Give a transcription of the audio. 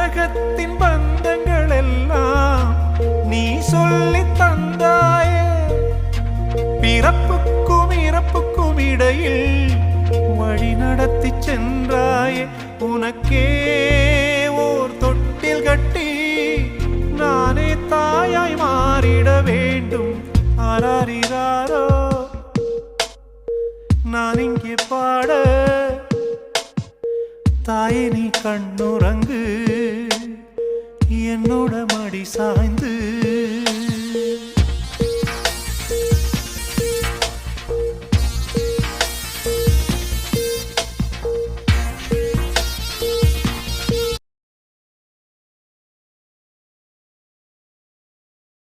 உலகத்தின் பந்தங்கள் எல்லாம் நீ சொல்லி தந்தாயே. பிறப்புக்கும் இறப்புக்கும் இடையில் வழி நடத்தி சென்றாயே. உனக்கே ஓர் தொட்டில் கட்டி நானே தாயாய் மாறிட வேண்டும். ஆராரிராரோ நான் இங்கே பாட, தாயே நீ கண்ணுறங்கு என்னோட மடி சாய்ந்து.